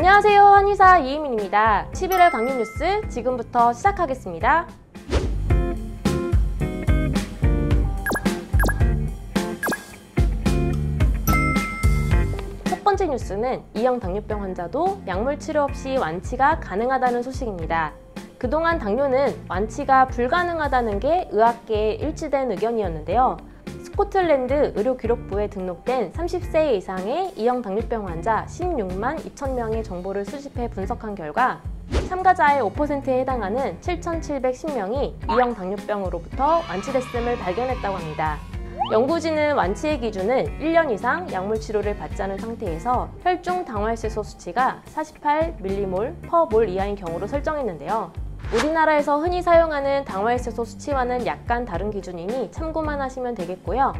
안녕하세요, 한의사 이혜민입니다. 11월 당뇨 뉴스 지금부터 시작하겠습니다. 첫 번째 뉴스는 E형 당뇨병 환자도 약물 치료 없이 완치가 가능하다는 소식입니다. 그동안 당뇨는 완치가 불가능하다는 게 의학계의 일치된 의견이었는데요. 스코틀랜드 의료기록부에 등록된 30세 이상의 E형 당뇨병 환자 16만 2천 명의 정보를 수집해 분석한 결과 참가자의 5%에 해당하는 7,710명이 E형 당뇨병으로부터 완치됐음을 발견했다고 합니다. 연구진은 완치의 기준은 1년 이상 약물 치료를 받지 않은 상태에서 혈중 당화혈색소 수치가 48mmol/몰 이하인 경우로 설정했는데요. 우리나라에서 흔히 사용하는 당화혈색소 수치와는 약간 다른 기준이니 참고만 하시면 되겠고요.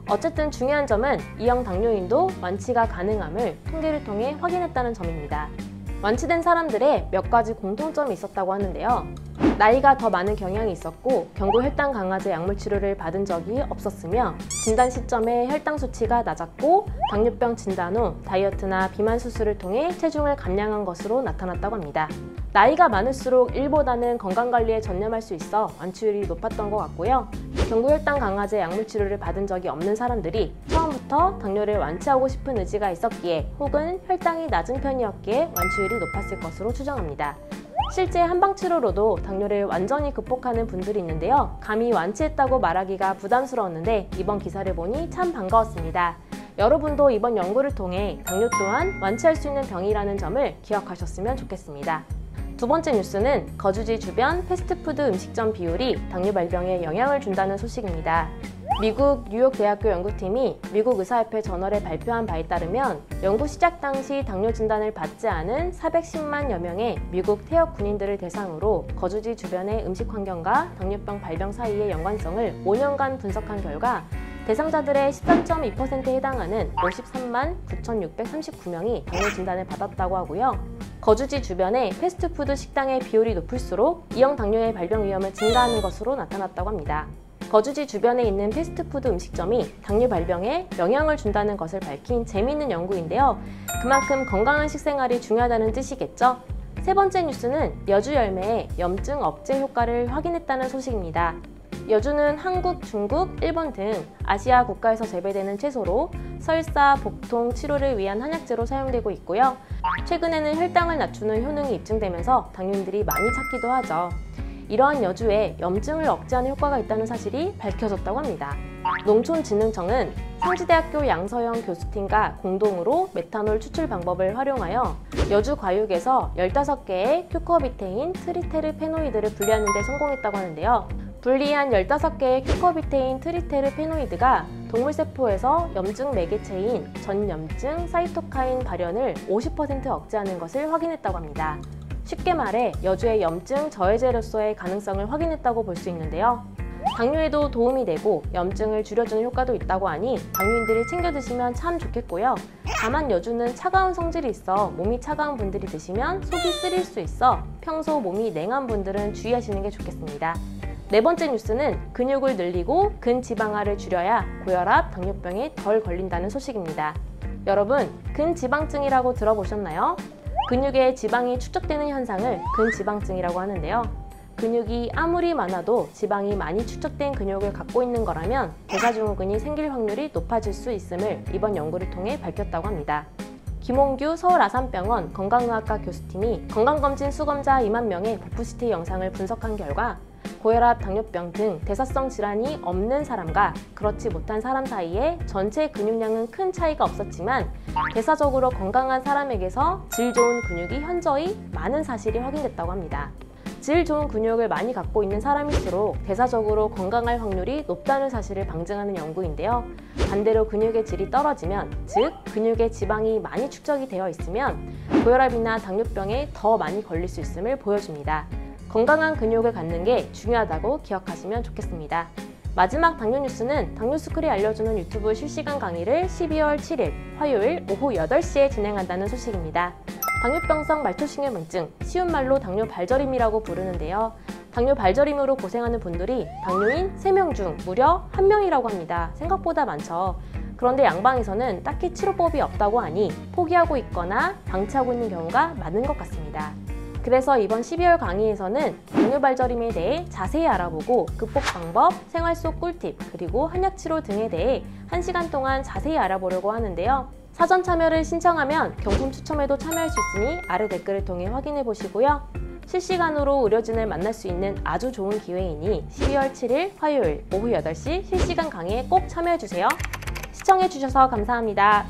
어쨌든 중요한 점은 E형 당뇨인도 완치가 가능함을 통계를 통해 확인했다는 점입니다. 완치된 사람들의 몇 가지 공통점이 있었다고 하는데요. 나이가 더 많은 경향이 있었고 경구 혈당 강화제 약물 치료를 받은 적이 없었으며 진단 시점에 혈당 수치가 낮았고 당뇨병 진단 후 다이어트나 비만 수술을 통해 체중을 감량한 것으로 나타났다고 합니다. 나이가 많을수록 일보다는 건강관리에 전념할 수 있어 완치율이 높았던 것 같고요. 경구 혈당 강화제 약물 치료를 받은 적이 없는 사람들이 처음부터 당뇨를 완치하고 싶은 의지가 있었기에 혹은 혈당이 낮은 편이었기에 완치율이 높았을 것으로 추정합니다. 실제 한방치료로도 당뇨를 완전히 극복하는 분들이 있는데요. 감히 완치했다고 말하기가 부담스러웠는데 이번 기사를 보니 참 반가웠습니다. 여러분도 이번 연구를 통해 당뇨 또한 완치할 수 있는 병이라는 점을 기억하셨으면 좋겠습니다. 두 번째 뉴스는 거주지 주변 패스트푸드 음식점 비율이 당뇨 발병에 영향을 준다는 소식입니다. 미국 뉴욕대학교 연구팀이 미국 의사협회 저널에 발표한 바에 따르면 연구 시작 당시 당뇨 진단을 받지 않은 410만여 명의 미국 퇴역 군인들을 대상으로 거주지 주변의 음식 환경과 당뇨병 발병 사이의 연관성을 5년간 분석한 결과 대상자들의 13.2%에 해당하는 53만 9,639명이 당뇨 진단을 받았다고 하고요. 거주지 주변의 패스트푸드 식당의 비율이 높을수록 E형 당뇨의 발병 위험은 증가하는 것으로 나타났다고 합니다. 거주지 주변에 있는 패스트푸드 음식점이 당뇨 발병에 영향을 준다는 것을 밝힌 재미있는 연구인데요. 그만큼 건강한 식생활이 중요하다는 뜻이겠죠? 세 번째 뉴스는 여주 열매의 염증 억제 효과를 확인했다는 소식입니다. 여주는 한국, 중국, 일본 등 아시아 국가에서 재배되는 채소로 설사, 복통, 치료를 위한 한약재로 사용되고 있고요. 최근에는 혈당을 낮추는 효능이 입증되면서 당뇨인들이 많이 찾기도 하죠. 이러한 여주에 염증을 억제하는 효과가 있다는 사실이 밝혀졌다고 합니다. 농촌진흥청은 상지대학교 양서영 교수팀과 공동으로 메탄올 추출 방법을 활용하여 여주 과육에서 15개의 큐커비테인 트리테르페노이드를 분리하는 데 성공했다고 하는데요. 분리한 15개의 큐커비테인 트리테르페노이드가 동물세포에서 염증 매개체인 전염증 사이토카인 발현을 50% 억제하는 것을 확인했다고 합니다. 쉽게 말해 여주의 염증 저해제로서의 가능성을 확인했다고 볼 수 있는데요. 당뇨에도 도움이 되고 염증을 줄여주는 효과도 있다고 하니 당뇨인들이 챙겨 드시면 참 좋겠고요. 다만 여주는 차가운 성질이 있어 몸이 차가운 분들이 드시면 속이 쓰릴 수 있어 평소 몸이 냉한 분들은 주의하시는 게 좋겠습니다. 네 번째 뉴스는 근육을 늘리고 근지방화를 줄여야 고혈압, 당뇨병에 덜 걸린다는 소식입니다. 여러분, 근지방증이라고 들어보셨나요? 근육에 지방이 축적되는 현상을 근지방증이라고 하는데요. 근육이 아무리 많아도 지방이 많이 축적된 근육을 갖고 있는 거라면 대사증후군이 생길 확률이 높아질 수 있음을 이번 연구를 통해 밝혔다고 합니다. 김홍규 서울아산병원 건강의학과 교수팀이 건강검진 수검자 2만 명의 복부CT 영상을 분석한 결과 고혈압, 당뇨병 등 대사성 질환이 없는 사람과 그렇지 못한 사람 사이에 전체 근육량은 큰 차이가 없었지만 대사적으로 건강한 사람에게서 질 좋은 근육이 현저히 많은 사실이 확인됐다고 합니다. 질 좋은 근육을 많이 갖고 있는 사람일수록 대사적으로 건강할 확률이 높다는 사실을 방증하는 연구인데요. 반대로 근육의 질이 떨어지면, 즉 근육에 지방이 많이 축적이 되어 있으면 고혈압이나 당뇨병에 더 많이 걸릴 수 있음을 보여줍니다. 건강한 근육을 갖는 게 중요하다고 기억하시면 좋겠습니다. 마지막 당뇨 뉴스는 당뇨스쿨이 알려주는 유튜브 실시간 강의를 12월 7일 화요일 오후 8시에 진행한다는 소식입니다. 당뇨병성 말초신경증, 쉬운 말로 당뇨 발저림이라고 부르는데요. 당뇨 발저림으로 고생하는 분들이 당뇨인 3명 중 무려 1명이라고 합니다. 생각보다 많죠. 그런데 양방에서는 딱히 치료법이 없다고 하니 포기하고 있거나 방치하고 있는 경우가 많은 것 같습니다. 그래서 이번 12월 강의에서는 당뇨 발저림에 대해 자세히 알아보고 극복 방법, 생활 속 꿀팁, 그리고 한약 치료 등에 대해 1시간 동안 자세히 알아보려고 하는데요. 사전 참여를 신청하면 경품 추첨에도 참여할 수 있으니 아래 댓글을 통해 확인해 보시고요. 실시간으로 의료진을 만날 수 있는 아주 좋은 기회이니 12월 7일 화요일 오후 8시 실시간 강의에 꼭 참여해 주세요. 시청해 주셔서 감사합니다.